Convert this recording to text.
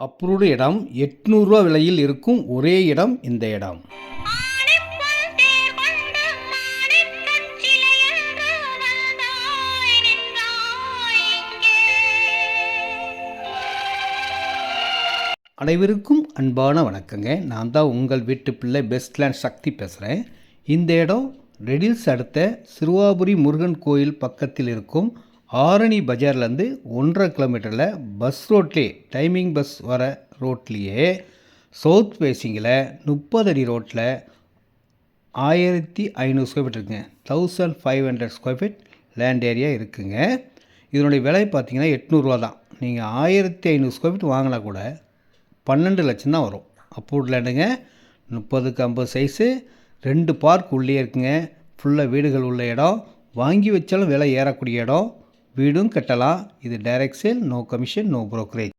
Approved இடம் 800 ரூபா விலையில் இருக்கும் ஒரே இடம் இந்த இடம். அனைவருக்கும் அன்பான வணக்கங்க. நான் தான் உங்கள் வீட்டு பிள்ளை பெஸ்ட்லேண்ட் சக்தி பேசுகிறேன். இந்த இடம் ரெடில்ஸ் அடுத்த சிறுவாபுரி முருகன் கோயில் பக்கத்தில் இருக்கும் ஆரணி பஜார்லேருந்து 1.5 கிலோமீட்டரில் பஸ் ரோட்லேயே டைமிங் பஸ் வர ரோட்லேயே சவுத் ஃபேஸிங்கில் 30 அடி ரோட்டில் 1500 ஸ்கொயர் ஃபீட் இருக்குங்க. 1500 ஸ்கொயர் ஃபீட் லேண்ட் ஏரியா இருக்குங்க. இதனுடைய விலை பார்த்தீங்கன்னா 800 ரூபா தான். நீங்கள் 1500 ஸ்கொயர் ஃபீட் வாங்கினா கூட 12 லட்சம் தான் வரும். அப்ரூவ்ட் லேண்டுங்க. 30க்கு 50 சைஸு, 2 பார்க் உள்ளே இருக்குங்க. ஃபுல்லாக வீடுகள் உள்ள இடம். வாங்கி வச்சாலும் விலை ஏறக்கூடிய இடம். வீடும் கட்டலாம். இது direct sale, no commission, no brokerage.